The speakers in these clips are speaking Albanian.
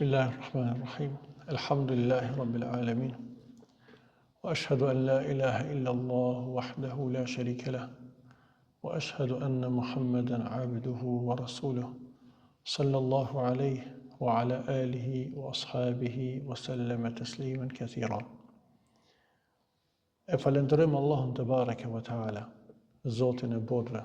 Bismillahirrahmanirrahim. Alhamdulillahi rabbil alamin. Wa ashhadu an la ilaha illa Allah wahdahu la sharika lah. Wa ashhadu anna Muhammadan abduhu wa rasuluhu. Sallallahu alayhi wa ala alihi wa ashabihi wa sallama tasliman kathira. E falenderojmë Allahun te baraka wa taala, Zotin e botëve.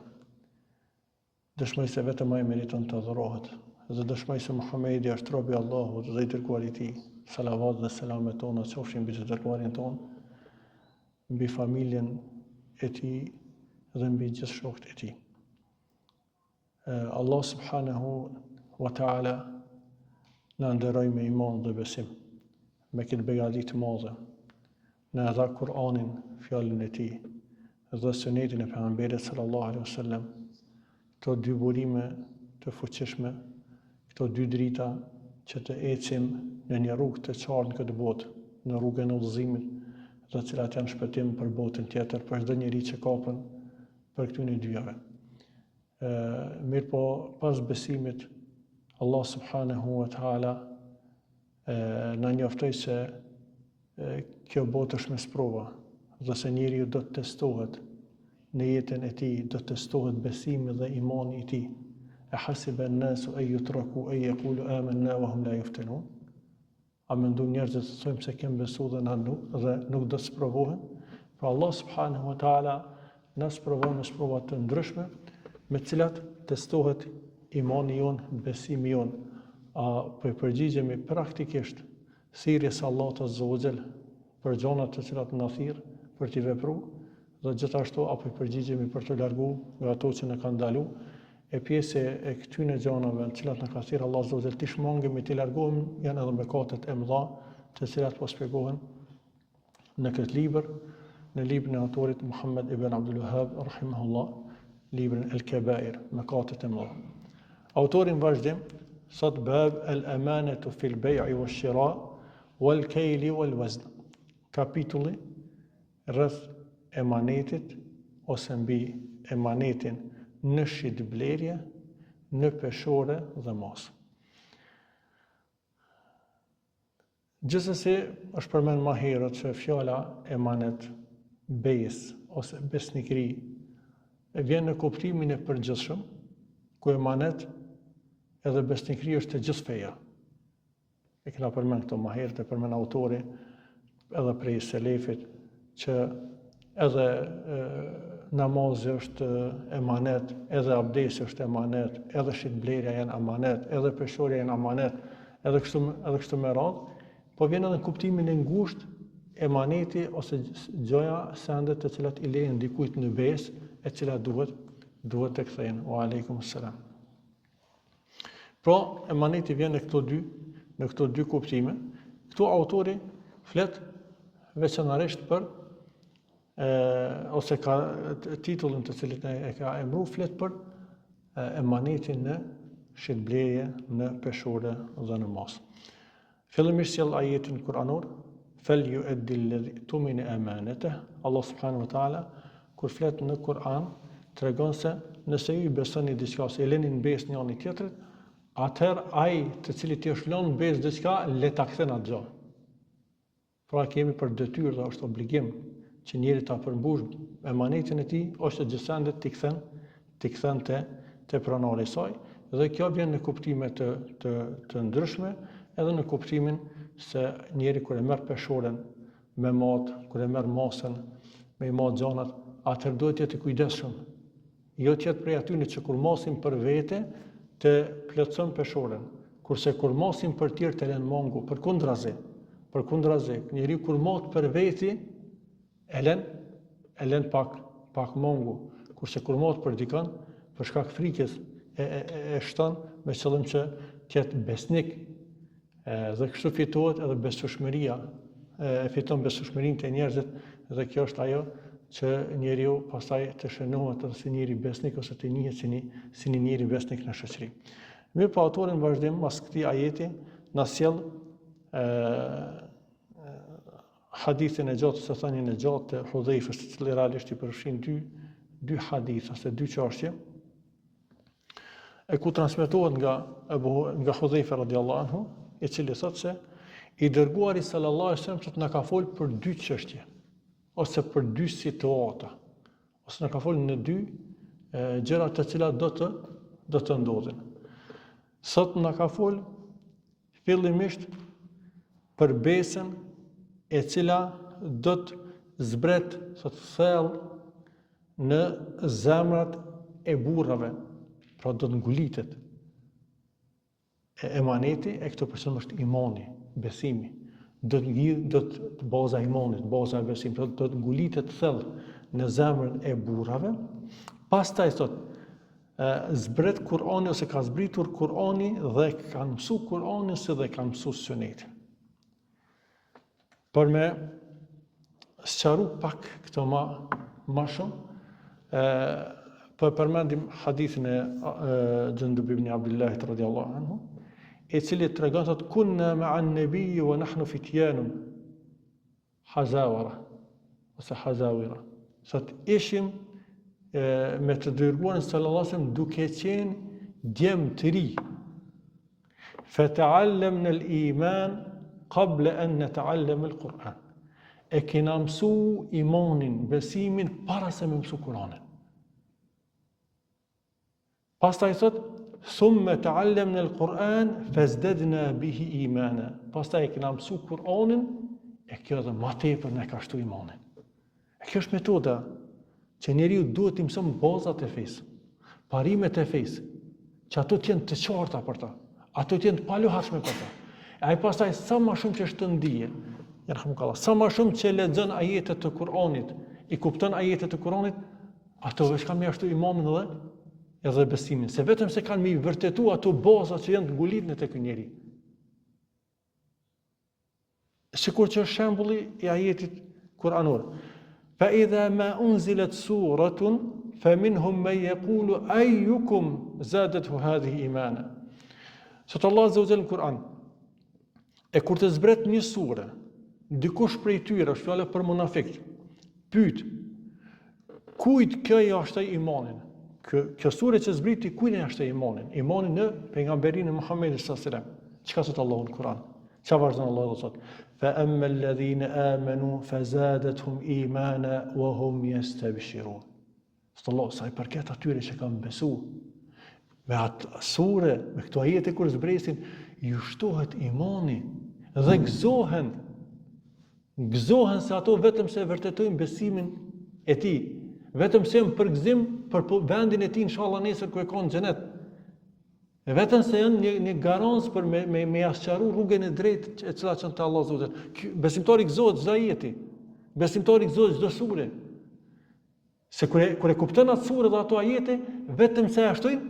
Dëshmoj se vetëm ai meriton të adhurohet. Dhe dëshmoj se Muhamedi është robi i Allahut dhe i dërguari i tij. Salavat dhe selamet tona qofshin mbi të dërguarin ton, mbi familjen e tij dhe mbi gjithë shokët e tij. Allah subhanahu wa taala na nderoj me iman dhe besim, me këtë begati të madhe. Na dha Kur'anin, fjalën e tij, dhe sunetin e pejgamberit sallallahu alaihi wasallam, këto dy burime të fuqishme, këto dy drita që të ecim në një rrugë të qartë në këtë botë, në rrugën e udhëzimit, dhe të cilat janë shpëtim për botën tjetër, për çdo njeri që kapën për këtyre dyjave. Mirë po, pas besimit, Allah subhanahu wa taala na njoftoi se kjo botë është me sprova, dhe se njeriu do të testohet në jetën e tij, do të testohet besimi dhe imani i tij. E hasibe an-nasu an yutraku an yaqulu amanna wa hum la yuftanun. A mendon njerëzit të thojmë se kemi besuar dhe nuk do të sprovohen? Pra Allah subhanahu wa taala na sprovon me sprova të ndryshme, me të cilat testohet imani jon, besimi jon. A po i përgjigjemi praktikisht thirrjes së Allahut azza wa jall për gjonat të cilat na thirr për t'i vepruar, dhe gjithashtu apo i përgjigjemi për të larguar nga ato që na kanë ndaluar. E pjesë e këtyre gjonave të cilat na ka thirrë Allah azza wa jall të shmangemi, të largohemi, janë edhe mëkatet e mëdha, të cilat po shpjegohen në këtë libër, në librin e autorit Muhammad ibn Abdul Wahhab rahimahullah, librin El-Kabair, mëkatet e mëdha. Autori në vazhdim thot bab al-amanatu fil bay'i wash-shira wal-kayli wal-wazn. Kapitulli rreth emanetit ose mbi emanetin në shitblerje, në peshore dhe mos. Gjithsesi është përmend më herët se fjala emanet, bes ose besnikëri vjen në kuptimin e përgjithshëm, ku emanet edhe besnikëri është të gjithë feja. E kena përmend këto më herët, e përmend autori edhe prej selefit që edhe namazi është emanet, edhe abdesi është emanet, edhe shitblerja janë emanet, edhe peshorja janë emanet, edhe kështu me radhë, po vjen edhe në kuptimin e ngushtë emaneti ose gjoja sendet të cilat i lejnë dikujt në besë, e cilat duhet të kthehen. Wa aleikum selam. Pra, emaneti vjen në këto dy kuptime. Këtu autori flet veçanërisht për ose ka titullin të cilit e ka emëruar flet për emanetin në shitblerje, në peshore dhe në mos. Fillimisht sjell ajetin kuranor, "Falyu'addi alladhi tumina amanatahu." Allah subhanahu wa taala kur flet në Kur'an tregon se nëse ju besoni diçka ose e leni në besë njëri tjetrit, atëherë ai të cilit i është lënë në besë diçka le ta kthen atë gjë. Pra kemi për detyrë dhe është obligim që njeri ta përmbush emanetin e tij ose gjithsende t'i kthen te pronari i saj, dhe kjo vjen në kuptime të ndryshme, edhe në kuptimin se njeri kur e merr peshoren me mat, kur e merr mosën me i mat gjanat, atëherë duhet të jetë i kujdesshëm. Jo të jetë prej atyre që kur mosin për vete të plotson peshoren, kurse kur mosin për tjerë të lënë mungu, përkundrazi, njeriu kur mot për veti e lën pak mungu, kurse kur mot për dikën, për shkak frikës e shton me qëllim që të jetë besnik, dhe kështu fitohet edhe besueshmëria, fiton besueshmërinë të njerëzit, dhe kjo është ajo që njeriu pastaj të shënohet edhe si njeri besnik ose të njihet si një njeri besnik në shoqëri. Mirë, po autori në vazhdim pas këtij ajeti na sjell hadithin e gjatë, ose thënien e gjatë të Hudhaifës, i cili realisht i përfshin dy hadith ose dy çështje, e ku transmetohet nga Hudhaifa radhiyallahu anhu, i cili thotë se i dërguari sallallahu alaihi wasallam thotë na ka folë për 2 çështje, ose për 2 situata, ose na ka folë në 2 gjëra të cilat do të ndodhin. Sot na ka folë fillimisht për besën e cila do të zbret, thotë thellë në zemrat e burrave, pra do të ngulitet. Emaneti e këto person është imani, besimi. Do të baza e imanit, baza e besimit, do të ngulitet thellë në zemrën e burrave. Pastaj thotë zbret Kur'ani ose ka zbritur Kur'ani dhe kanë mësu Kur'ani si dhe kanë mësu Sunetin. Për me sqaru pak këto ma shumë, përmendim hadithin e Jundub ibn Abdullahit radhiyallahu anhu, i cili tregon se kunna ma'an nabiyyi wa nahnu fityanun hazawara ose hazawira. Sot ishim me të dërguarin sallallahu alaihi wasallam duke qenë djem të ri. Fata'allamna al-iman qabla an nata'allama al-Qur'an. E kena mësu imanin, besimin para se me mësu Kur'anin. Pastaj thot thumma ta'allamna al-Qur'an fazdadna bihi imana. Pastaj kena mësu Kur'anin e kjo edhe më tepër na ka shtu imanin. E kjo është metoda që njeriu duhet të mëson bazat e fesë, parimet e fesë, që ato të jenë të qarta për ta, ato të jenë të paluhatshme për ta. E ai pastaj sa më shumë që është ndije, sa më shumë që lexon ajetet të Kur'anit, i kupton ajetet të Kur'anit, ato veç kanë mjaftu imanin edhe besimin, se vetëm se kanë mi vërtetu ato baza që janë të ngulitën tek njeri. Sikur që është shembulli i ajetit kuranor. Fa idha ma unzilat suratun faminhum man yaqulu ayyukum zadathu hadhihi imana. Sot Allah azza wa jalla në Kur'an. E kur të zbret një sure, dikush prej tyre, është fjala për munafikt, pyet, kujt kjo është imanin? Kjo sure që zbriti kujt është imanin? Imanin në pejgamberin e Muhamedit sallallahu alaihi wasallam. Çka thot Allahu në Kur'an? Çfarë vazhdon Allahu thot? Fa amma alladhina amanu fazadathum imana wa hum yastabshirun. Sallallahu sa i përket atyre që kanë besuar me atë sure, me këto ajete kur zbresin, ju shtohet imani dhe gëzohen se ato vetëm se vërtetojnë besimin e tij, vetëm se janë përgëzim për vendin e tij inshallah nesër ku e ka në xhenet. Vetëm se janë një garancë për me asqaru rrugën e drejtë e cila çon te Allahu Zotit. Besimtari gëzohet çdo ajeti. Besimtari gëzohet çdo sure. Se kur e kupton atë sure dhe ato ajete, vetëm se ashtojnë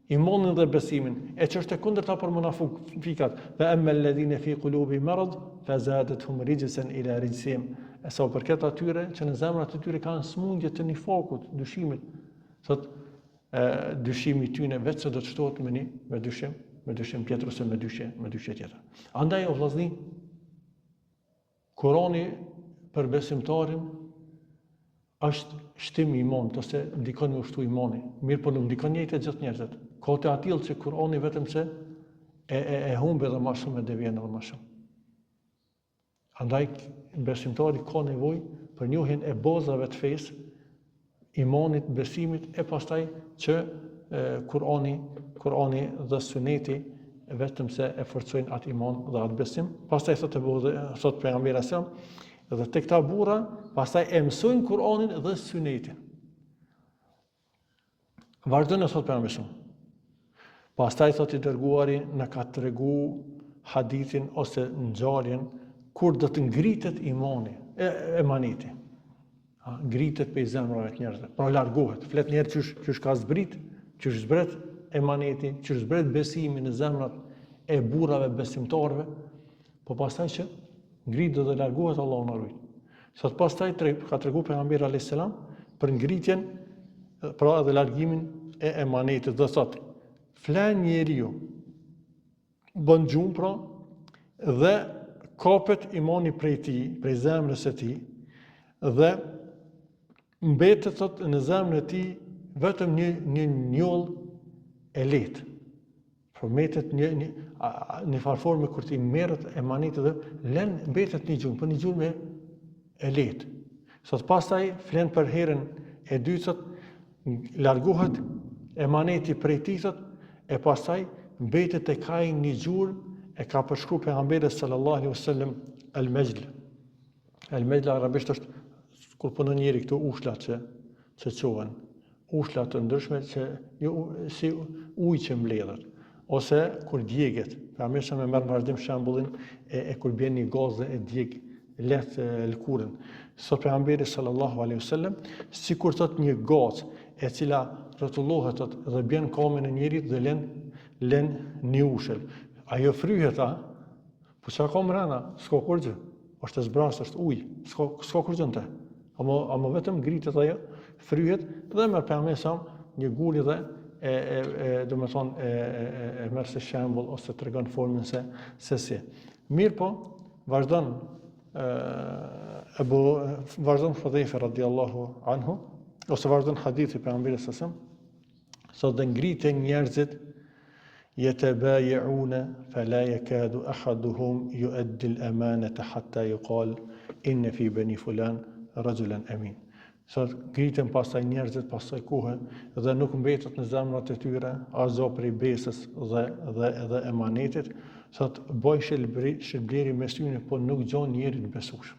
imanin dhe besimin, e që është e kundërta për munafikat. Fa amma alladhina fi qulubihim marad fazadathum rijsan ila rijsihim. E sa përket atyre që në zemrat e tyre kanë smundje të nifakut, dyshimit, thot dyshimi tyne vetë se do të shtohet me dyshim tjetër ose me dyshje tjetër. Andaj o vllazni, Kurani për besimtarin është shtim i imanit ose ndikon me ushtu imani. Mirë, po nuk ndikon njëjtë e gjithë njerëzit. Ka të atill që Kurani vetëm se e humbe dhe më shumë e devjen edhe më shumë. Andaj besimtari ka nevojë për njohjen e bazave të fesë, imanit, besimit, e pastaj që Kurani dhe Suneti vetëm se e forcojnë atë iman dhe atë besim. Pastaj thot pejgamberi sa dhe tek këta burra, pastaj e mësojnë Kur'anin dhe Sunetin. Vazhdon e thot pejgamberi. Pastaj thot i dërguari na ka tregu hadithin ose ngjarjen kur do të ngritet imani, emaneti. Ngritet pe zemrave të njerëzve. Pra largohet, flet njerëz që ka zbret emaneti, që zbret besimi në zemrat e burrave besimtarëve, po pastaj që ngritet dhe largohet, Allahu na ruaj. Sot pastaj ka tregu pejgamberi alayhis salam për ngritjen, pra edhe largimin e emanetit dhe thot: flan njeriu, bën gjumë pra, dhe kapet imani prej tij, prej zemrës së tij, dhe mbetet thot në zemrën e tij vetëm një njoll e lehtë. Përmetet një farforme kur ti merret emaneti dhe mbetet një gjumë, për një gjumë e lehtë. Sot pastaj flen për herën e dytë, sot largohet emaneti prej tij, sot e pastaj mbetet tek ai një gjurmë e ka përshkruar pejgamberi sallallahu alaihi wasallam al-majl. Al-majl arabisht është kur punon njëri këto ushla që çohen, ushla të ndryshme që si ujë që mbledhet, ose kur djegët. Pejgamberi sa më merr vazhdim shembullin e kur bën një gazë e djeg lehtë lëkurën. Sot pejgamberi sallallahu alaihi wasallam sikur thot një gazë e cila rrotullohet dhe bën kamën e njerit dhe lën një ushël. Ajo fryhet, po çka ka mbrana? S'ka kurgjë. Është zbrazë, është ujë, s'ka kurgjë te. Ama vetëm ngritet ajo, fryhet dhe merr pejgamberi sa një guri dhe domethënë e merr si shembull ose tregon formën se si. Mirë po, vazhdon Hudhaifa radhiyallahu anhu, ose vazhdon hadithi pejgamberit sallallahu alaihi wasallam, sot dhe ngriten njerëzit yatabay'una fala yakadu ahaduhum yu'addi al-amanata hatta yuqal inna fi bani fulan rajulan amin. Sot ngritën pastaj njerëzit pastaj kohë dhe nuk mbetet në zemrat e tyre asgjë prej besës dhe emanetit. Sot bëj shërbleri mes tyre, po nuk gjon njeri të besueshëm.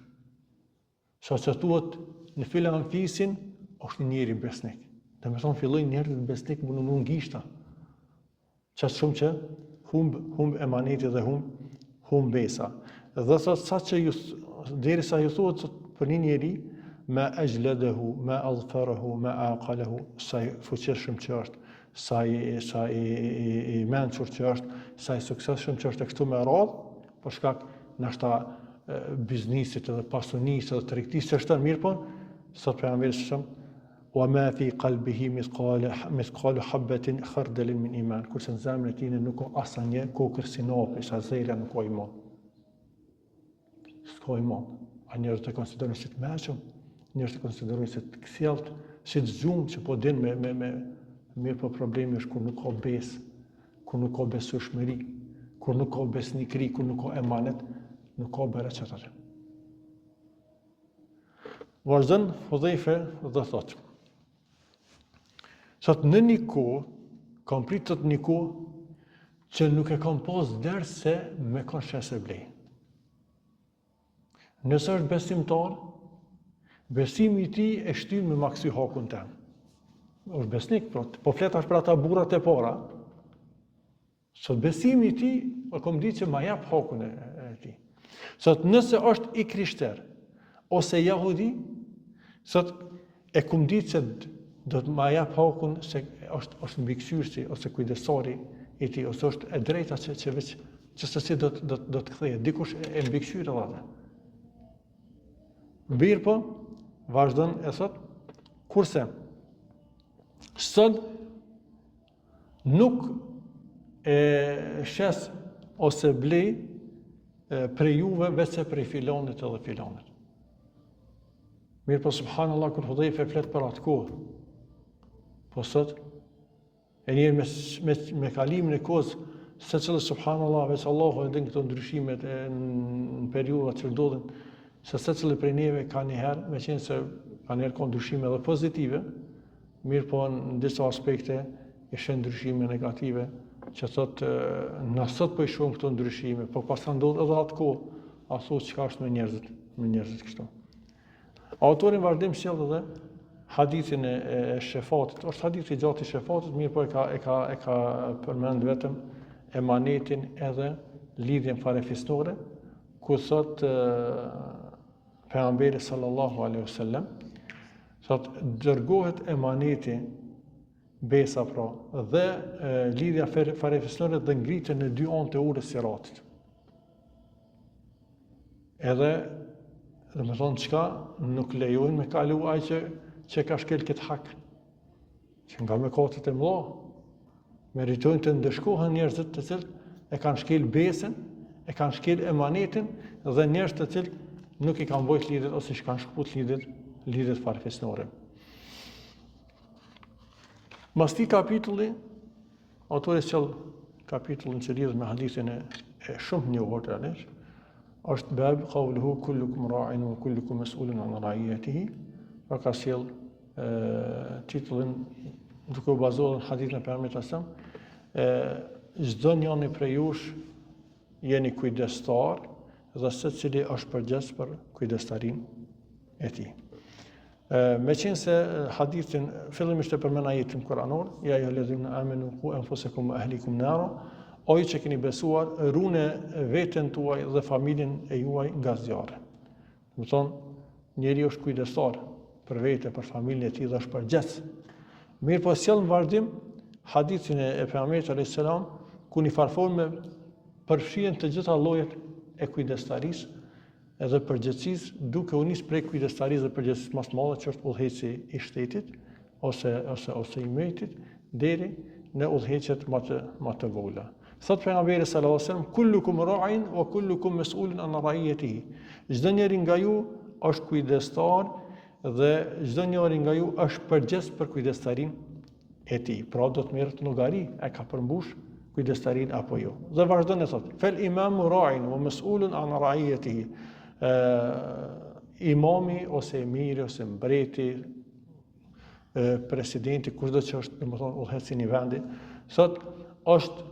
Sot që thuhet në filan fisin është një njeri besnik. Dhe me thonë fillojnë njerëzit besnik më në ngishta. Qatë shumë që humb emanetit dhe humb besa. Dhe thot sa që derisa ju thuhet për një njeri ma ajladahu, ma adfarahu, ma aqalahu, sa i fuqishëm që është, sa i mençur që është, sa i suksesshëm që është e kështu me radhë, për shkak ndoshta biznesit edhe pasunisë edhe tregtisë që është mirë, po sot pejgamberi sallallahu wa ma fi qalbihi mithqalu habatin khardalin min iman, kurse në zemrën e tij nuk ka asnjë kokër sinopi, sa zela nuk ka iman. S'ka iman. A njerëzit e konsiderojnë si të mëshëm, njerëzit e konsiderojnë si të kthjellët, si të zgjumë që po din me mirë, po problemi është kur nuk ka besë, kur nuk ka besueshmëri, kur nuk ka besnikëri, kur nuk ka emanet, nuk ka bereqet atë. Vazhdon Hudhaifa dhe thotë: sot në një kohë, kam pritur një kohë që nuk e kam pas ders se me ka shesë blej. Nëse është besimtar, besimi i tij e shtyn me maksy hakun tëm. Është besnik, po fletash për ata burrat e para. Sot besimi i tij, e kam ditë që ma jap hakun e tij. Sot nëse është i krishter ose jahudi, sot e kam ditë se do të ma jap hakun se është mbikëqyrësi ose kujdesari i tij, ose është e drejta që veç që sasi do të kthehet, dikush e mbikëqyr edhe. Mirë po, vazhdon e thot, kurse sot nuk e shes ose blej prej juve veç se prej filonit edhe filonit. Mirë po, subhanallah, kur Hudhaifa flet për atë kohë, po sot e njerë me kalimin e kohës, se cilë subhanallah, veç Allahu e din këto ndryshimet në periudat që ndodhin, se cilë prej neve ka njëherë, me qenë se ka njëherë ka ndryshime edhe pozitive, mirë po në disa aspekte ishe ndryshime negative, që thot, në sot po i shumë këto ndryshime, po pas të ndodhë edhe atë kohë, a thot që ka është me njerëzit kështu. Autorin vazhdim sjell edhe hadithin e shefatit, është hadithi i gjatë i shefatit, mirë po e ka përmend vetëm emanetin edhe lidhjen farefisnore, ku thot pejgamberi sallallahu alaihi wasallam, thot dërgohet emaneti, besa pra, dhe lidhja farefisnore dhe ngritën në dy anë të urës siratit. Edhe dhe me thonë qka nuk lejojnë me kalu aj që ka shkel këtë hak, që nga me katët e mëdha, meritojnë të ndëshkohen njerëzit të cilët e kanë shkel besën, e kanë shkel emanetin, dhe njerëz të cilët nuk i kanë bojt lidhjet ose që kanë shkput lidhjet farefisnore. Mas ti kapitulli, autori sjell kapitullin që lidhet me hadithin e shumë njohur realisht, është bab qawluhu kullukum ra'in wa kullukum mas'ulun an ra'iyatihi, pra ka sjell titullin duke u bazuar në hadithin e Pejgamberit sallallahu alajhi wasallam, çdo njëri prej jush jeni kujdestar dhe secili është përgjegjës për kujdestarinë e tij. Me qenë se hadithin fillimisht e përmend ajetin kuranor, ja ayyuhallazina amanu qu anfusakum wa ahlikum nara, o ju që keni besuar, rune veten tuaj dhe familjen e juaj nga zjarri. Do të thonë, njeriu është kujdestar për vete, për familjen e tij dhe është përgjegjës. Mirë po sjell në vazhdim hadithin e Pejgamberit alayhis salam, ku në farforme përfshihen të gjitha llojet e kujdestarisë edhe përgjegjësisë, duke u nis prej kujdestarisë dhe përgjegjësisë më së madhe që është udhëheci i shtetit ose i mejtit deri në udhëheqjet më të vogla. Thot pejgamberi sallallahu alajhi wasallam, kullukum ra'in wa kullukum mas'ulun an ra'iyatihi. Çdo njeri nga ju është kujdestar dhe çdo njeri nga ju është përgjegjës për kujdestarinë e tij. Pra do të merret llogari, e ka përmbush kujdestarinë apo jo. Dhe vazhdon e thot, fel imamu ra'in wa mas'ulun an ra'iyatihi. Imami ose emiri ose mbreti, presidenti, kushdo që është, domethënë, udhëheci i vendit, thot është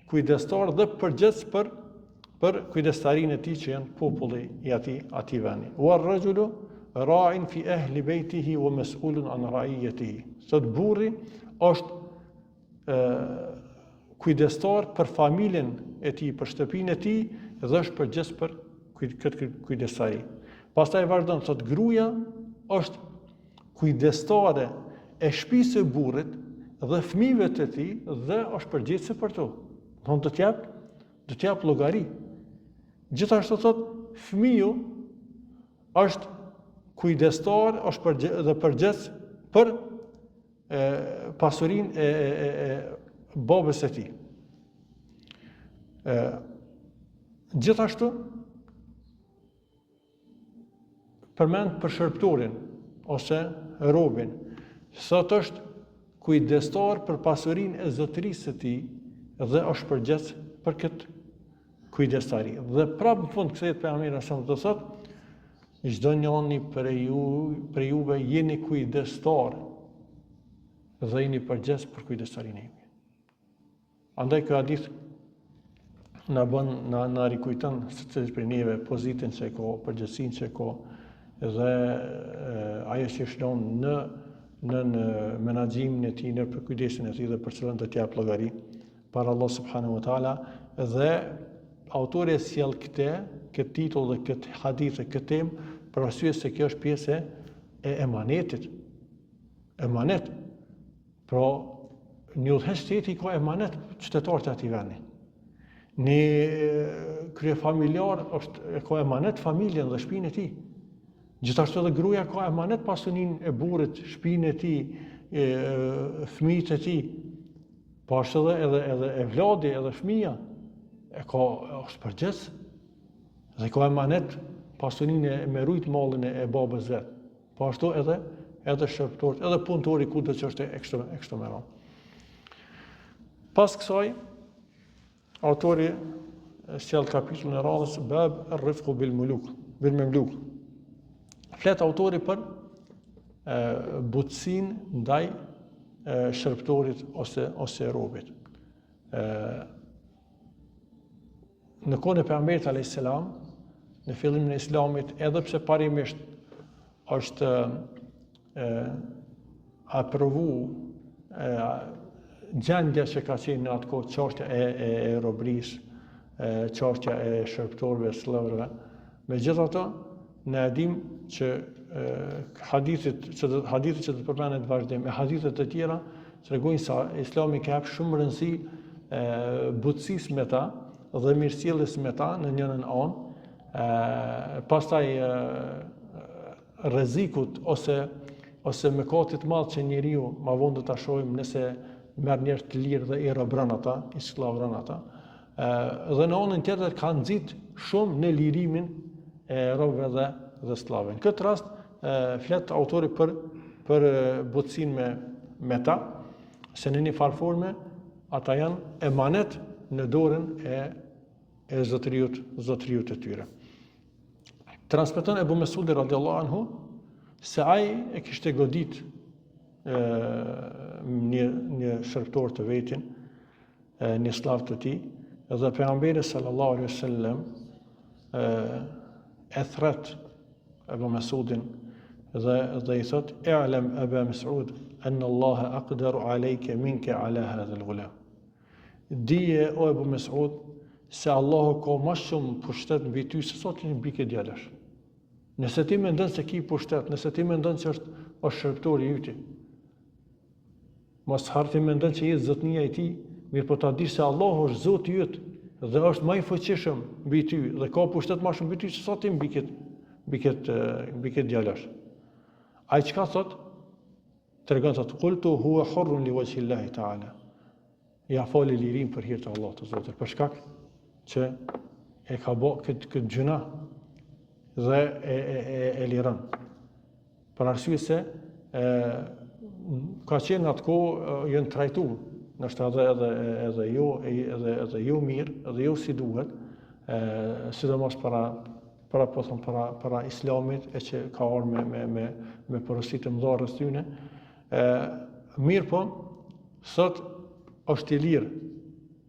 kujdestar dhe përgjegjës për kujdestarinë e tij që janë populli i atij vendi. Wa ar-rajulu ra'in fi ahli baytihi wa mas'ulun an ra'iyatihi. Thot burri është kujdestar për familjen e tij, për shtëpinë e tij dhe është përgjegjës për këtë kujdestari. Pastaj vazhdon, thot gruaja është kujdestare e shtëpisë së burrit dhe fëmijëve të tij dhe është përgjegjëse për to. Do të jap llogari. Gjithashtu thot fëmiu është kujdestar, është dhe përgjegjës për pasurinë e babës së tij. Gjithashtu përmend për shërbëtorin ose robin, thot është kujdestar për pasurinë e zotërisë së tij dhe është përgjegjës për këtë kujdestari. Dhe prapë në fund kthehet pejgamberi sa të thotë, çdo njëri prej juve jeni kujdestar dhe jeni përgjegjës për kujdestarinë e tij. Andaj ky hadith na rikujton secili prej neve pozitën që ka, përgjegjësinë që ka dhe ajo që shlon në menaxhimin e tij, në kujdesin e tij dhe për cilën do të jap llogari para Allah subhanahu wa taala. Dhe autori e sjell këtë titull dhe këtë hadith e këtë temë për arsye se kjo është pjesë e emanetit. Emanet. Pra, një udhëheq shteti ka emanet qytetarët e atij vendi. Një kryefamiljar ka emanet familjen dhe shtëpinë e tij. Gjithashtu edhe gruaja ka emanet pasuninë e burrit, shtëpinë e tij, fëmijët e tij. Po ashtu edhe e vladi, edhe fëmia është përgjegjës dhe ka emanet pasuninë me rujt mallin e babës vet. Po ashtu edhe shërbëtorët, edhe punëtori kudo që është e kështu me radhë. Pas kësaj, autori sjell kapitullin e radhës bab ar-rifqu bil mamluk. Flet autori për butësinë ndaj shërbëtorit ose robit. Në kohën e pejgamberit alayhis salam, në fillimin e Islamit, edhe pse parimisht është aprovu gjendja që ka qenë në atë kohë, çështja e robrisë, çështja e shërbëtorëve, sllëvërve. Megjithatë, ne dim që hadithet që do të përmendet në vazhdim, e hadithet të tjera tregojnë se Islami ka hap shumë rëndësi butësisë me ta dhe mirësjelljes me ta në njërin anë, pastaj rrezikut ose mëkatit të madh që njeriu ma vonë do ta shohim nëse merr njerëz të lirë dhe i robron ata, i skllavron ata. Dhe në anën tjetër ka nxit shumë në lirimin e robëve dhe skllavëve. Në këtë rast flet autori për butësinë me ta, se në një farforme ata janë emanet në dorën e zotëriut të tyre. Transmeton Ebu Mesudi radiallahu anhu se ai e kishte godit një shërptor të vetin, një slav të tij, dhe pejgamberi sallallahu alaihi wasallam e thret Ebu Mesudin dhe i thot: "I'lam Aba Mes'ud an Allah aqdaru alayka minka ala hadha al-ghulam." Dije o Ebu Mes'ud se Allahu ka më shumë pushtet mbi ty se sa ti mbi këtë djalosh. Nëse ti mendon se ki pushtet, nëse ti mendon se është shërptori yti, mos harti mendon që je zotnia e tij, mirë po ta dish se Allahu është Zoti yt dhe është më i fuqishëm mbi ty dhe ka pushtet më shumë mbi ty se sa ti mbi këtë djalosh. Ai çka thot? Tregon se qultu huwa hurrun li wajhi Allah ta'ala. Ja fali lirin për hir të Allahut të Zotit, për shkak që e ka bë këtë gjuna dhe e liron. Për arsye se ka qenë atë kohë janë trajtuar, nështë edhe jo mirë, edhe jo si duhet, sidomos para islamit e që ka orë me porosit të mëdha rreth tyne. Mirë po, sot është i lirë,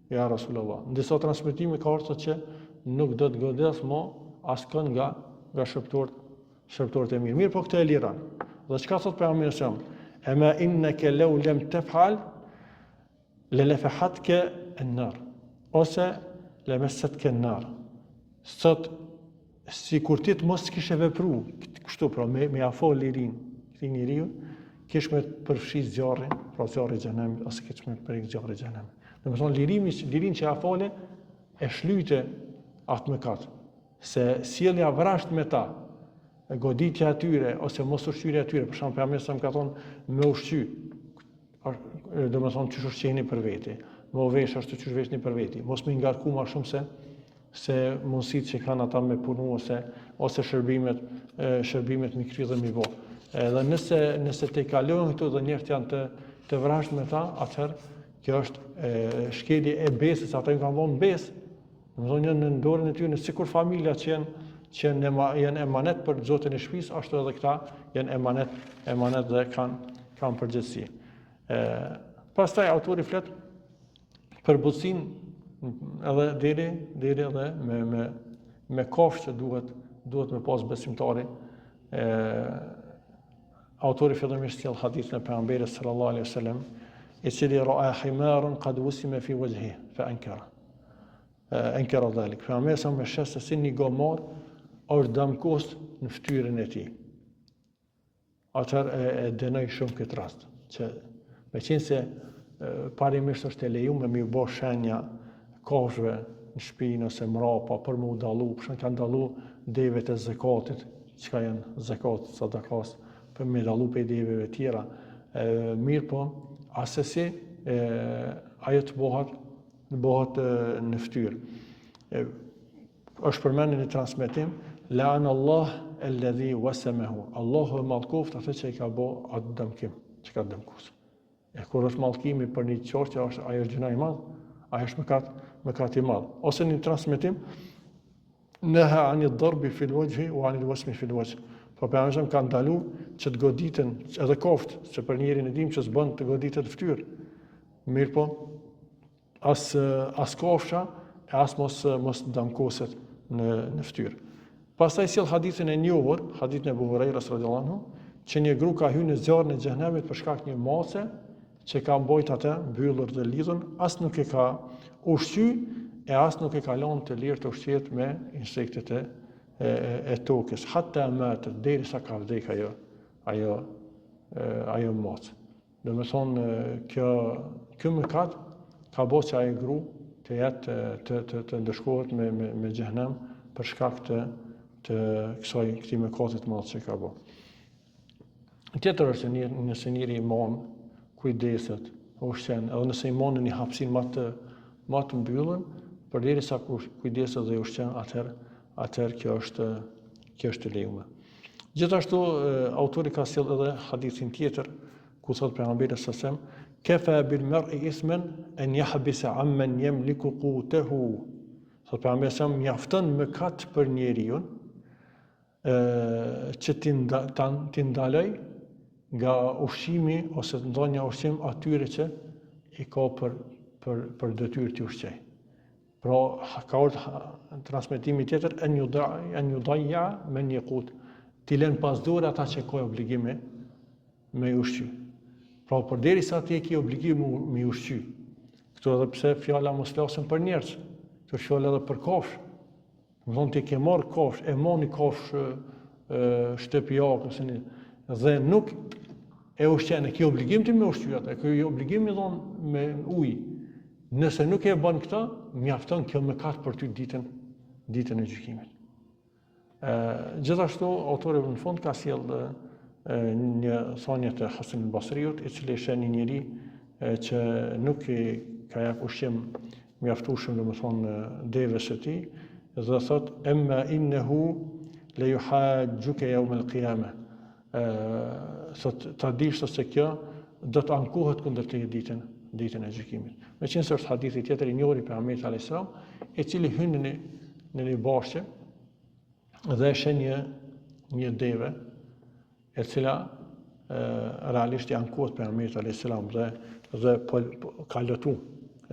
ja Rasulullah. Në disa transmetime ka orë që nuk do të godes mo askën nga shërptorët e mirë. Mirë po këtë e liran. Dhe çka thot pejgamberi sa? Ema innaka law lam taf'al lalafahatka an-nar. Ose lamassatka an-nar. Sot sikur ti të mos kishe vepruar kështu pra me afol lirin këtij njeriu, kish me përfshi zjarrin, pra zjarri i xhenemit, ose kish me prek zjarri i xhenemit. Domethënë lirin që afole e shlyte atë mëkat. Se sjellja vrasht me ta, goditja atyre ose mos ushqyerja atyre, për shembull pejgamberi sa më ka thonë me ushqy, domethënë çish ushqeni për veti, me vesh ashtu çish veshni për veti, mos më ngarku më shumë se mundësitë që kanë ata me punu ose shërbimet mi kry dhe mi bo. Edhe nëse te kalojnë këtu dhe njerëzit janë të vrasht me ta, atëherë kjo është shkelje e besës, ata i kanë dhënë besë, domethënë janë në dorën e tyre, sikur familja që janë emanet për Zotin e shtëpisë, ashtu edhe këta janë emanet dhe kanë përgjegjësi. Pastaj autori flet për butësinë edhe deri edhe me kafshë që duhet me pas besimtari. Autori fillimisht sjell hadithin e pejgamberit sallallahu alaihi wasallam, i cili ra'a himaran qad wusima fi wajhihi fa ankara dhalik. Pejgamberi sa më shes se si një gomar është damkos në fytyrën e tij. Atëherë e dënoi shumë këtë rast, që meqense parimisht është e lejuar me u bë shenja kafshëve në shtëpi ose mrapa për më u dallu, për shkak kanë dallu devet e zakatit, çka janë zakat, sadakas, për me dallu pe deveve tjera. Mirë po, asesi ajo të bëhet në fytyrë. Është përmendur në transmetim, la'an Allah alladhi wasamahu. Allahu e mallkoft atë që i ka bë atë dëmkim, që ka dëmkuar. Kur është mallkimi për një çështje, ajo është gjëna e madhe, ajo është mëkat i madh. Ose në transmetim, naha anil darbi fil wajhi wa anil wasmi fil wajh. Po pejgamberi ka ndaluar që të goditen edhe koftë, që për njërin e dim që s'bën të goditet fytyrë. Mirë po, as kofsha e as mos damkoset në fytyrë. Pastaj sjell hadithin e njohur, hadithin e Abu Hurajras radhiyallahu anhu, që një gru ka hyrë në zjarrin e xhenemit për shkak të një mace që ka mbojt atë mbyllur dhe lidhur, as nuk e ka ushqy e as nuk e ka lënë të lirë të ushqet me insektet e tokës, hatta matet, derisa ka vdek ajo mace. Domethënë kjo mëkat ka bërë që ai gru të jetë të ndëshkohet me xhenem për shkak të këtij mëkati të madh që ka bërë. Tjetër është nëse njëri imam kujdeset, ushqen, edhe nëse imam në një hapësinë më të mbyllur, përderisa kujdeset dhe ushqen, atëherë kjo është e lejuar. Gjithashtu autori ka sjellë edhe hadithin tjetër ku thot pejgamberi sallallahu alajhi wasallam, Kafa bil mar'i ithman an yahbisa amman yamliku qutahu. Thot pejgamberi sa mjafton mëkat për njeriu që ti ndaloj nga ushqimi ose ndonjë ushqim atyre që i ka për detyrë të ushqej. Pra ka ardhur transmetimi tjetër an yudayya man yaqut. Ti lën pas dorë ata që ka obligime me ushqy. Pra përderisa ti ke obligim me ushqy. Këtu edhe pse fjala mos flasim për njerëz, këtu fjala edhe për kafsh. Do të thonë ti ke marr kafsh, e moni kafsh shtëpiak ose dhe nuk e ushqen, e ke obligim ti me ushqy atë, ke obligim me dhon me ujë. Nëse nuk e bën këtë, mjafton kjo mëkat për ty ditën e gjykimit. Gjithashtu autori në fund ka sjell një thonje të Hasan al-Basriut, i cili ishte një njeri që nuk i ka jap ushqim mjaftueshëm, domethënë devës së tij, dhe thot emma innehu la yuhajjuka yawm al-qiyamah. Thot ta dish se kjo do të ankohet kundër teje ditën e gjykimit. Meqense është hadithi tjetër i njohur i pejgamberit alayhis salam, i cili hyn në një bashkë dhe sheh një deve e cila realisht i ankohet pejgamberit alayhis salam dhe ka lotu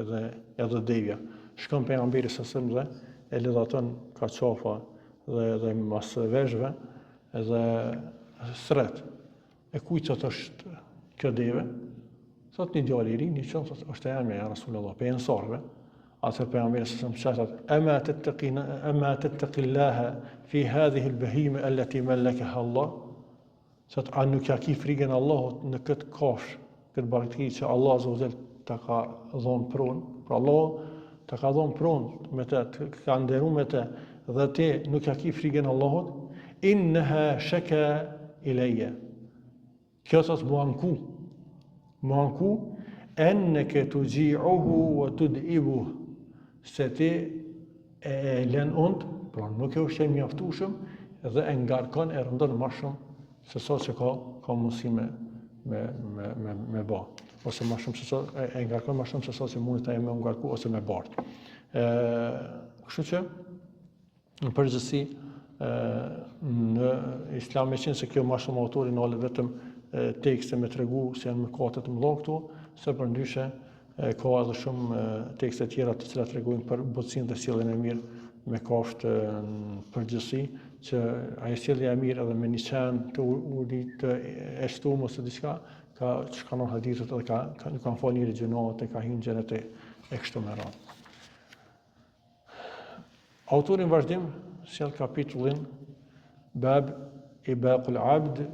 edhe devja. Shkon pejgamberi sallallahu alaihi wasallam dhe e lidhaton ka qafa dhe mas veshëve dhe sret. E kujt është kjo deve? Thot një djalë i ri, një qënë, thot, është e emja, ja Rasulullah, pe ensarve. Atër pejgamberi sallallahu alaihi wasallam ama tattaqillaha fi hadhihi al-bahima allati malakaha Allah. Thot, a nuk ja ki frikën Allahut në këtë kafsh, këtë barkëti që Allah azza wa jall ta ka dhënë pronë. Pra Allah ta ka dhënë pronë me të, ka nderuar me të, dhe ti nuk ja ki frikën Allahut. Innaha shaka ilayya. Kjo thot mu anku enneke tuji'uhu wa tud'ibuhu, se ti e lën und, pra nuk e ushqen mjaftueshëm dhe e ngarkon, e rëndon më shumë se sa që ka mundësi me bë, ose më shumë se sa e ngarkon më shumë se sa që mund ta me ngarku ose me bart. Kështu që në përgjithësi në Islam, me qenë se kjo më shumë autori në vetëm tekste me tregu se janë mëkate të mëdha këtu, se përndryshe ka edhe shumë tekste tjera të cilat tregojnë për butësinë dhe sjelljen e mirë me kafshë në përgjithësi, që ajo sjellja e mirë edhe me një qenë të urit të eshtum ose diçka, ka shkanon hadithet edhe kanë falë njëri gjënohet e ka hyrë në xhenet e kështu me radhë. Autori në vazhdim sjell kapitullin Bab ibaqul abd,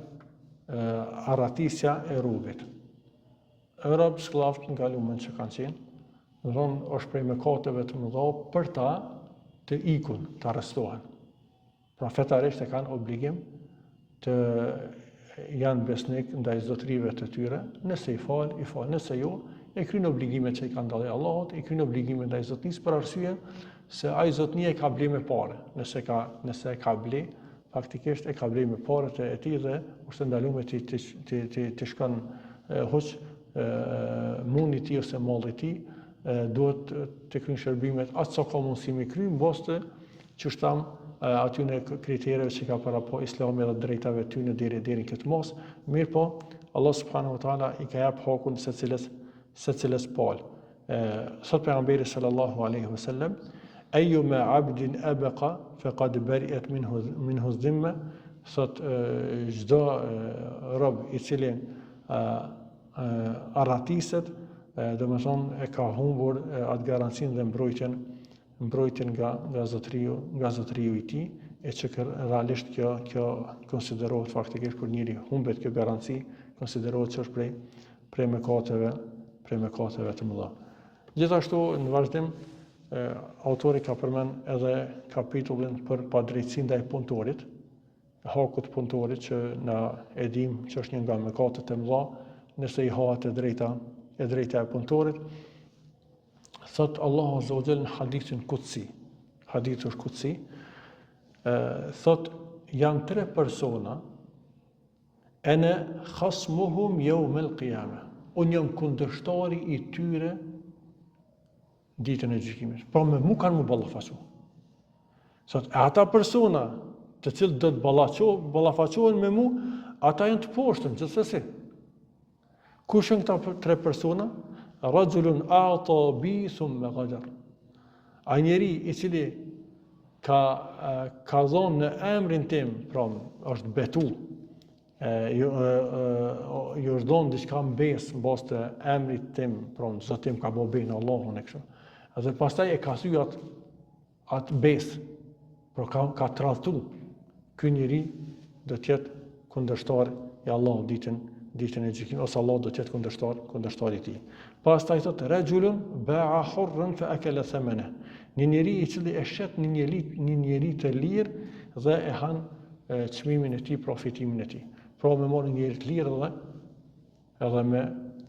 arratisja e rrugit. Rob sklavt nga lumën që kanë qenë, do thonë është prej mëkateve të mëdha për ta të ikun, të arrestohen. Pra fetarisht e kanë obligim të janë besnik ndaj zotrive të tyre, nëse i fal, nëse jo, e kryen obligimet që i kanë dhënë Allahut, i kryen obligimet ndaj zotnisë për arsye se ai zotnia e ka ble me parë. Nëse e ka ble, faktikisht e ka ble me parët e tij dhe është ndaluar të shkon hoç mundi i tij ose malli i tij, duhet të kryen shërbimet atë sa ka mundësi me kry, mbas që shtam aty në kriterëve që ka para po Islami dhe drejtave ty në deri në këtë mos, mirë po, Allah subhanahu wa taala i ka jap hakun secilës palë. Thot pejgamberi sallallahu alaihi wasallam, ayyuma abdin abaqa faqad bari'at minhu dhimma, thot çdo rob i cili arratiset, domethënë e ka humbur atë garancinë dhe mbrojtjen nga zotriu i tij, e që realisht kjo konsiderohet faktikisht kur njëri humbet kjo garanci, konsiderohet që është prej mëkateve të mëdha. Gjithashtu në vazhdim autori ka përmend edhe kapitullin për padrejtësinë ndaj punëtorit, hakut punëtorit që na e dim që është një nga mëkatet e mëdha, nëse i hahet e drejta e punëtorit. Thot Allahu azza wa jalla në hadithin kutsi, hadithi është kutsi, thot janë 3 persona ene khasmuhum yawm al-qiyamah. unë jam kundërshtari i tyre ditën e gjykimit. Pra me mu kanë mu ballafaqu. Sot ata persona të cilët do të ballafaqohen me mu, ata janë të poshtëm gjithsesi. Kush janë këta tre persona? Rajulun a'ta bi thumma ghadar. Ai njeri i cili ka dhënë në emrin tim, pra është betu, ju është dhënë diçka mbes në bazë të emrit tim, pra Zotim ka bëu bejnë Allahun e kështu. Dhe pastaj e ka thyer atë besë, pra ka tradhtu. Ky njeri do të jetë kundërshtar i Allahut ditën e gjykimit, ose Allah do të jetë kundërshtari i tij. Pastaj thotë rajulun ba'a hurran fa akala thamana. Një njeri i cili e shet një njeri të lirë dhe e han çmimin e tij, profitimin e tij. Pra me marrë një njeri të lirë edhe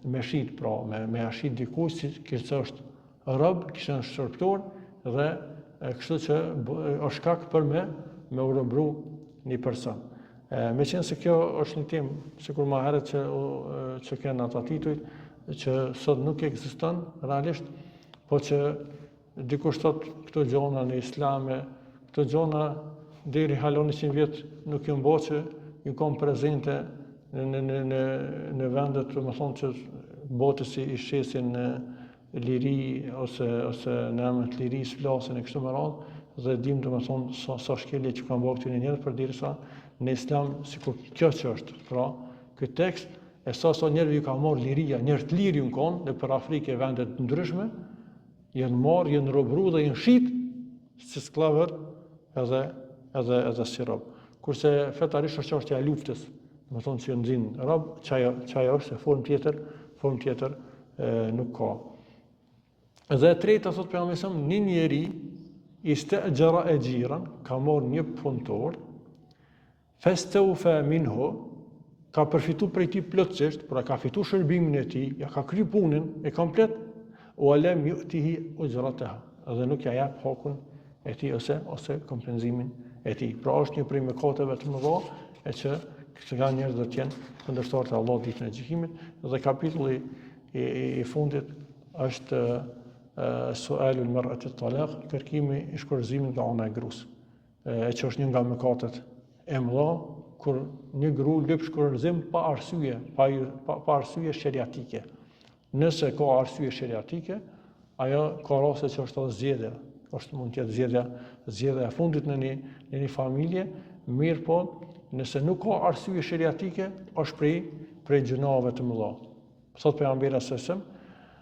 me shit, pra me ashit dikush që është rob, kishte një shërptor dhe kështu që është shkak për me urobru një person. Me qenë se kjo është një temë, sikur më herët që kena ata titujt, që sot nuk ekziston realisht, po që dikush thot këto gjona në islame, këto gjona deri halon 100 vjet nuk janë bërë që ju kanë prezente në vendet, më thonë që botës i shesin në liri ose në emër të lirisë flasin e kështu me radhë, dhe dim të më thonë sa shkelje që kanë bërë këtyre njerëz, përderisa në islam sikur kjo që është. Pra, ky tekst e sa njerëz ju ka marrë liria, njerëz të lirë ju kanë në për Afrikë vendet të ndryshme, janë marrë, janë robru dhe janë shit si sklavër edhe si rob. Kurse fetarisht është çështja e luftës, më thonë që nxin rob, çaja është se formë tjetër nuk ka. Dhe e treta thot pejgamberi, një njeri ista'jara ajiran, ka marrë një punëtor, fastawfa minhu, ka përfitu prej tij plotësisht, pra ka fitu shërbimin e tij, ja ka kry punën e komplet, wa lam yu'tihi ujrataha, dhe nuk ja jep hakun e tij ose kompenzimin e tij. Pra është një prej mëkateve të mëdha e që këta njerëz do të jenë kundërshtar të Allahut ditën e gjykimit. Dhe kapitulli i fundit është sualul mar'ati talaq, kërkimi i shkurzimit nga ana e gruas, e që është një nga mëkatet e mëdha, kur një gru lyp shkurzim pa arsye sheriatike. Nëse ka arsye sheriatike, ajo ka raste që është edhe zgjedhja, mund të jetë zgjedhja e fundit në një familje, mirë po, nëse nuk ka arsye sheriatike, është prej gjunave të mëdha. Thot pejgamberi s.a.s.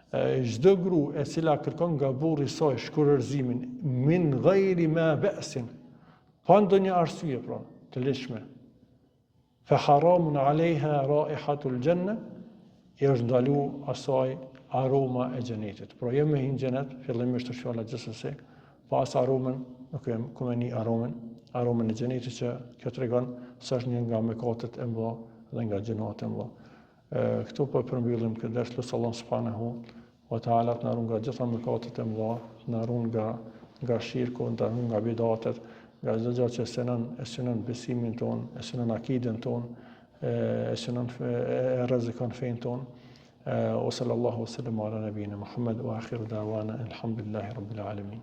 Çdo gru e cila kërkon nga burri i saj shkurorzimin min ghayri ma ba'sin, pa ndonjë arsye pra të lehtëshme, fa haramun alejha raihatul janna, i është ndalu asaj aroma e xhenetit. Pra jo me hin xhenet, fillimisht është fjala gjithsesi, pas aromën, nuk e një aromën e xhenetit, që kjo tregon se është një nga mëkatet e mëdha dhe nga gjunat e mëdha. Këtu po përmbyllim këtë ders, lutem Allah subhanahu wa taala të na ruan nga gjitha mëkatet e mëdha, të na ruan nga shirku, të na ruan nga bidatet, nga çdo gjë që synon besimin ton, e synon akiden ton, e synon rrezikon fen ton. Wa sallallahu wa sallam ala nabiyina Muhammad wa akhiru da'wana alhamdulillahi rabbil alamin.